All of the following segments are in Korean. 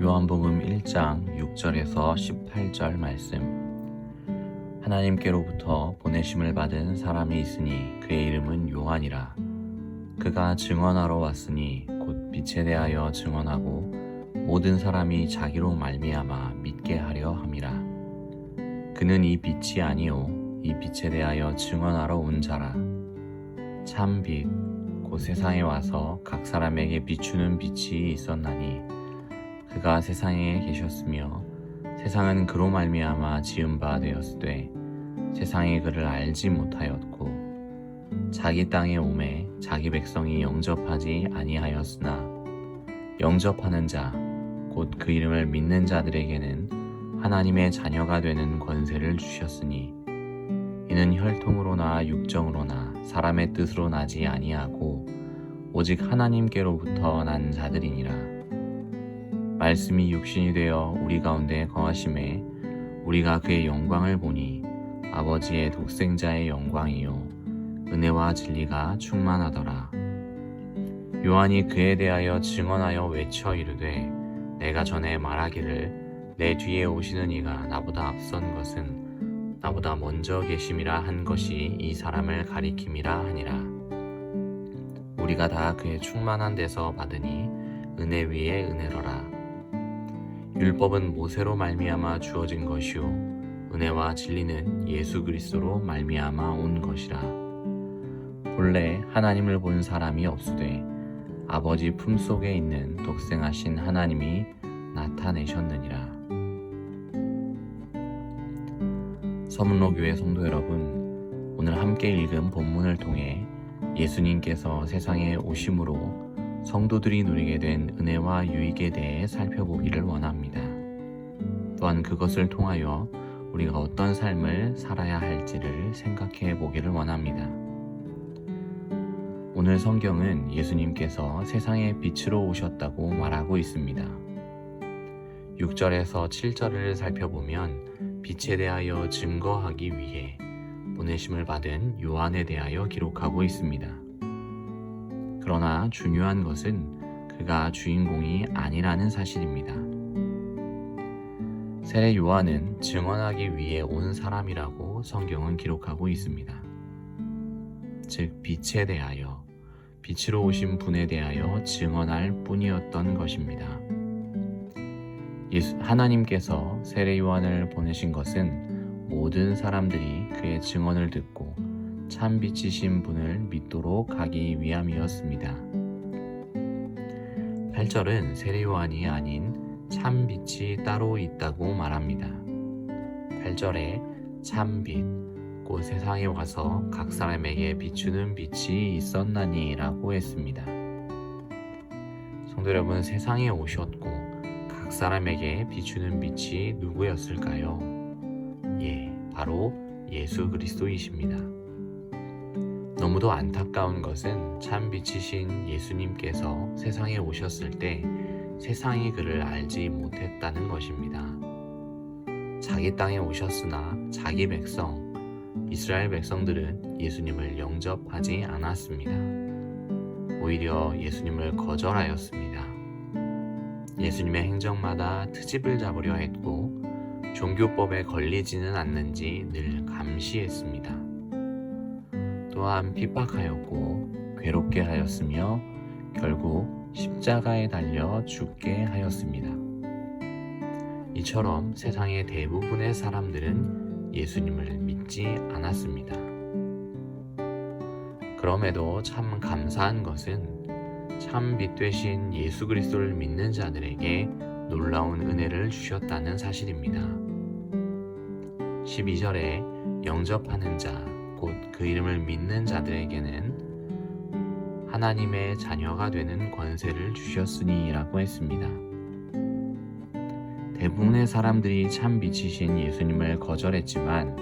요한복음 1장 6절에서 18절 말씀. 하나님께로부터 보내심을 받은 사람이 있으니 그의 이름은 요한이라. 그가 증언하러 왔으니 곧 빛에 대하여 증언하고 모든 사람이 자기로 말미암아 믿게 하려 함이라. 그는 이 빛이 아니요 이 빛에 대하여 증언하러 온 자라. 참 빛 곧 세상에 와서 각 사람에게 비추는 빛이 있었나니 그가 세상에 계셨으며 세상은 그로 말미암아 지은 바 되었으되 세상이 그를 알지 못하였고 자기 땅에 오매 자기 백성이 영접하지 아니하였으나 영접하는 자 곧 그 이름을 믿는 자들에게는 하나님의 자녀가 되는 권세를 주셨으니 이는 혈통으로나 육정으로나 사람의 뜻으로 나지 아니하고 오직 하나님께로부터 난 자들이니라. 말씀이 육신이 되어 우리 가운데 거하심에 우리가 그의 영광을 보니 아버지의 독생자의 영광이요 은혜와 진리가 충만하더라. 요한이 그에 대하여 증언하여 외쳐 이르되 내가 전에 말하기를 내 뒤에 오시는 이가 나보다 앞선 것은 나보다 먼저 계심이라 한 것이 이 사람을 가리킴이라 하니라. 우리가 다 그의 충만한 데서 받으니 은혜 위에 은혜로라. 율법은 모세로 말미암아 주어진 것이요 은혜와 진리는 예수 그리스도로 말미암아 온 것이라. 본래 하나님을 본 사람이 없으되 아버지 품속에 있는 독생하신 하나님이 나타내셨느니라. 서문로교회 성도 여러분, 오늘 함께 읽은 본문을 통해 예수님께서 세상에 오심으로 성도들이 누리게 된 은혜와 유익에 대해 살펴보기를 원합니다. 또한 그것을 통하여 우리가 어떤 삶을 살아야 할지를 생각해 보기를 원합니다. 오늘 성경은 예수님께서 세상의 빛으로 오셨다고 말하고 있습니다. 6절에서 7절을 살펴보면 빛에 대하여 증거하기 위해 보내심을 받은 요한에 대하여 기록하고 있습니다. 그러나 중요한 것은 그가 주인공이 아니라는 사실입니다. 세례 요한은 증언하기 위해 온 사람이라고 성경은 기록하고 있습니다. 즉 빛에 대하여, 빛으로 오신 분에 대하여 증언할 뿐이었던 것입니다. 하나님께서 세례 요한을 보내신 것은 모든 사람들이 그의 증언을 듣고 참 빛이신 분을 믿도록 하기 위함이었습니다. 8절은 세례 요한이 아닌 참 빛이 따로 있다고 말합니다. 8절에 참 빛, 곧 세상에 와서 각 사람에게 비추는 빛이 있었나니 라고 했습니다. 성도 여러분, 세상에 오셨고 각 사람에게 비추는 빛이 누구였을까요? 바로 예수 그리스도이십니다. 너무도 안타까운 것은 참 빛이신 예수님께서 세상에 오셨을 때 세상이 그를 알지 못했다는 것입니다. 자기 땅에 오셨으나 자기 백성, 이스라엘 백성들은 예수님을 영접하지 않았습니다. 오히려 예수님을 거절하였습니다. 예수님의 행적마다 트집을 잡으려 했고 종교법에 걸리지는 않는지 늘 감시했습니다. 또한 핍박하였고 괴롭게 하였으며 결국 십자가에 달려 죽게 하였습니다. 이처럼 세상의 대부분의 사람들은 예수님을 믿지 않았습니다. 그럼에도 참 감사한 것은 참 빛 되신 예수 그리스도를 믿는 자들에게 놀라운 은혜를 주셨다는 사실입니다. 12절에 영접하는 자, 곧 그 이름을 믿는 자들에게는 하나님의 자녀가 되는 권세를 주셨으니 라고 했습니다. 대부분의 사람들이 참 빛이신 예수님을 거절했지만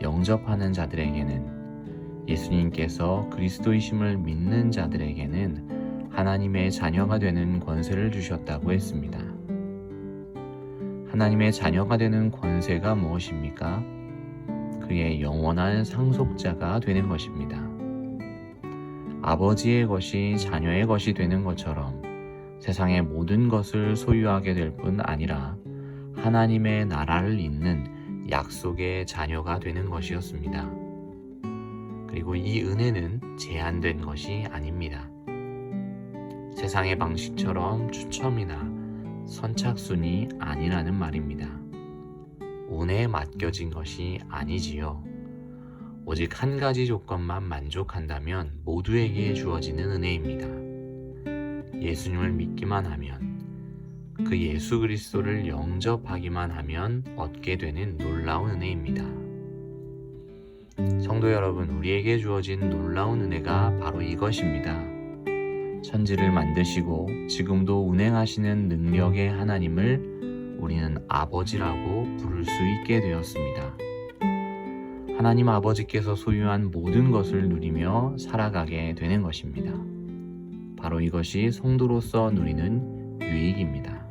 영접하는 자들에게는, 예수님께서 그리스도이심을 믿는 자들에게는 하나님의 자녀가 되는 권세를 주셨다고 했습니다. 하나님의 자녀가 되는 권세가 무엇입니까? 그의 영원한 상속자가 되는 것입니다. 아버지의 것이 자녀의 것이 되는 것처럼 세상의 모든 것을 소유하게 될 뿐 아니라 하나님의 나라를 잇는 약속의 자녀가 되는 것이었습니다. 그리고 이 은혜는 제한된 것이 아닙니다. 세상의 방식처럼 추첨이나 선착순이 아니라는 말입니다. 운에 맡겨진 것이 아니지요. 오직 한 가지 조건만 만족한다면 모두에게 주어지는 은혜입니다. 예수님을 믿기만 하면, 그 예수 그리스도를 영접하기만 하면 얻게 되는 놀라운 은혜입니다. 성도 여러분, 우리에게 주어진 놀라운 은혜가 바로 이것입니다. 천지를 만드시고 지금도 운행하시는 능력의 하나님을 우리는 아버지라고 부를 수 있게 되었습니다. 하나님 아버지께서 소유한 모든 것을 누리며 살아가게 되는 것입니다. 바로 이것이 성도로서 누리는 유익입니다.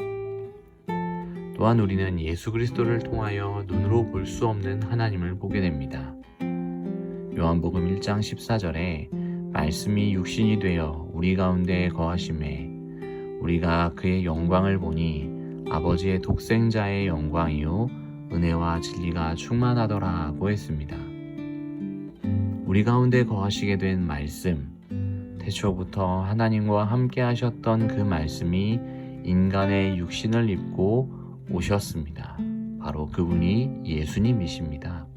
또한 우리는 예수 그리스도를 통하여 눈으로 볼 수 없는 하나님을 보게 됩니다. 요한복음 1장 14절에 말씀이 육신이 되어 우리 가운데 거하심에 우리가 그의 영광을 보니 아버지의 독생자의 영광이요 은혜와 진리가 충만하더라고 했습니다. 우리 가운데 거하시게 된 말씀, 태초부터 하나님과 함께 하셨던 그 말씀이 인간의 육신을 입고 오셨습니다. 바로 그분이 예수님이십니다.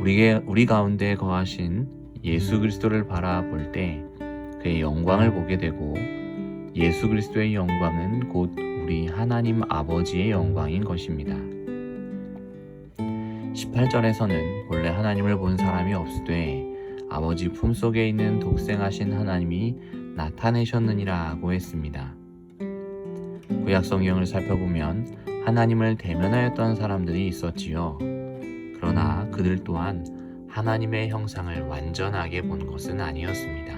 우리 가운데 거하신 예수 그리스도를 바라볼 때 그의 영광을 보게 되고, 예수 그리스도의 영광은 곧 우리 하나님 아버지의 영광인 것입니다. 18절에서는 본래 하나님을 본 사람이 없으되 아버지 품속에 있는 독생하신 하나님이 나타내셨느니라고 했습니다. 구약 성경을 살펴보면 하나님을 대면하였던 사람들이 있었지요. 그러나 그들 또한 하나님의 형상을 완전하게 본 것은 아니었습니다.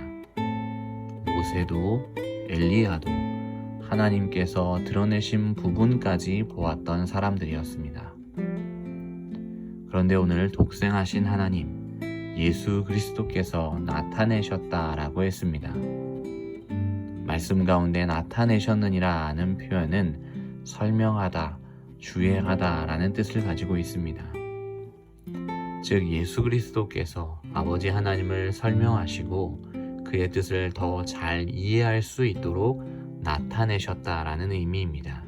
모세도 엘리야도 하나님께서 드러내신 부분까지 보았던 사람들이었습니다. 그런데 오늘 독생하신 하나님, 예수 그리스도께서 나타내셨다라고 했습니다. 말씀 가운데 나타내셨느니라 하는 표현은 설명하다, 주행하다 라는 뜻을 가지고 있습니다. 즉 예수 그리스도께서 아버지 하나님을 설명하시고 그의 뜻을 더 잘 이해할 수 있도록 나타내셨다라는 의미입니다.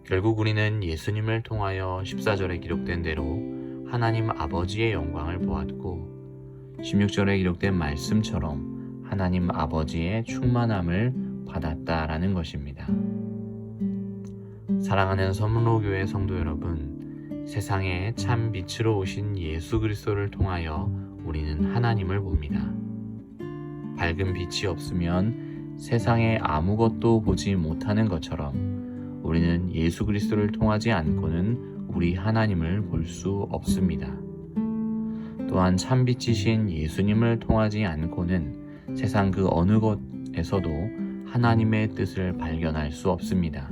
결국 우리는 예수님을 통하여 14절에 기록된 대로 하나님 아버지의 영광을 보았고, 16절에 기록된 말씀처럼 하나님 아버지의 충만함을 받았다라는 것입니다. 사랑하는 서문로교회 성도 여러분, 세상에 참 빛으로 오신 예수 그리스도를 통하여 우리는 하나님을 봅니다. 밝은 빛이 없으면 세상에 아무것도 보지 못하는 것처럼 우리는 예수 그리스도를 통하지 않고는 우리 하나님을 볼 수 없습니다. 또한 참빛이신 예수님을 통하지 않고는 세상 그 어느 곳에서도 하나님의 뜻을 발견할 수 없습니다.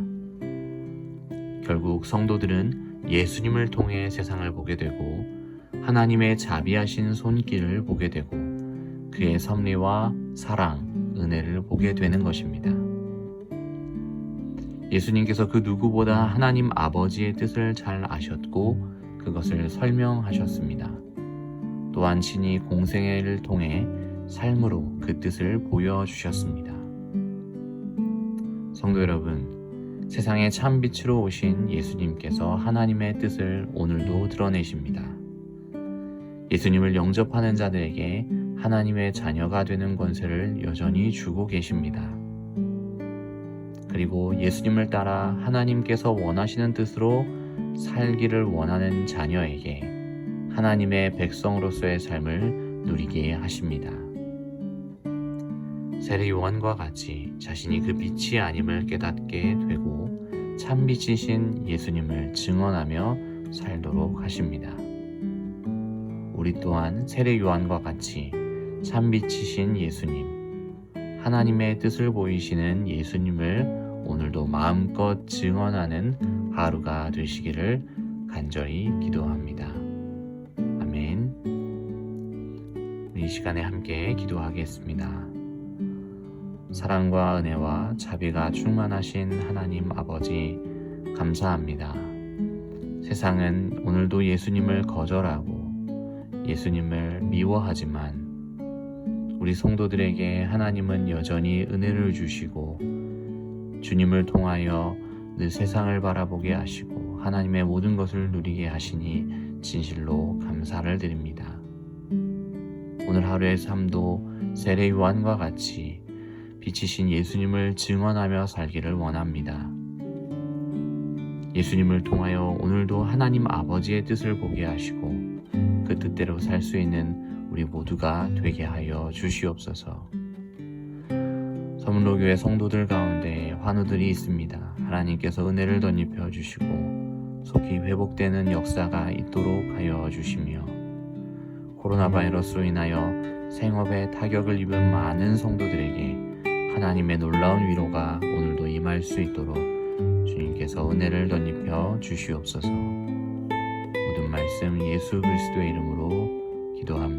결국 성도들은 예수님을 통해 세상을 보게 되고 하나님의 자비하신 손길을 보게 되고 그의 섭리와 사랑, 은혜를 보게 되는 것입니다. 예수님께서 그 누구보다 하나님 아버지의 뜻을 잘 아셨고 그것을 설명하셨습니다. 또한 친히 공생애를 통해 삶으로 그 뜻을 보여주셨습니다. 성도 여러분, 세상의 참빛으로 오신 예수님께서 하나님의 뜻을 오늘도 드러내십니다. 예수님을 영접하는 자들에게 하나님의 자녀가 되는 권세를 여전히 주고 계십니다. 그리고 예수님을 따라 하나님께서 원하시는 뜻으로 살기를 원하는 자녀에게 하나님의 백성으로서의 삶을 누리게 하십니다. 세례 요한과 같이 자신이 그 빛이 아님을 깨닫게 되고 참빛이신 예수님을 증언하며 살도록 하십니다. 우리 또한 세례 요한과 같이 참빛이신 예수님, 하나님의 뜻을 보이시는 예수님을 오늘도 마음껏 증언하는 하루가 되시기를 간절히 기도합니다. 아멘. 이 시간에 함께 기도하겠습니다. 사랑과 은혜와 자비가 충만하신 하나님 아버지 감사합니다. 세상은 오늘도 예수님을 거절하고 예수님을 미워하지만 우리 성도들에게 하나님은 여전히 은혜를 주시고 주님을 통하여 늘 세상을 바라보게 하시고 하나님의 모든 것을 누리게 하시니 진실로 감사를 드립니다. 오늘 하루의 삶도 세례 요한과 같이 빛이신 예수님을 증언하며 살기를 원합니다. 예수님을 통하여 오늘도 하나님 아버지의 뜻을 보게 하시고 그 뜻대로 살 수 있는 우리 모두가 되게 하여 주시옵소서. 서문로교회 성도들 가운데 환우들이 있습니다. 하나님께서 은혜를 덧입혀 주시고 속히 회복되는 역사가 있도록 하여 주시며 코로나 바이러스로 인하여 생업에 타격을 입은 많은 성도들에게 하나님의 놀라운 위로가 오늘도 임할 수 있도록 주님께서 은혜를 덧입혀 주시옵소서. 모든 말씀 예수 그리스도의 이름으로 기도합니다.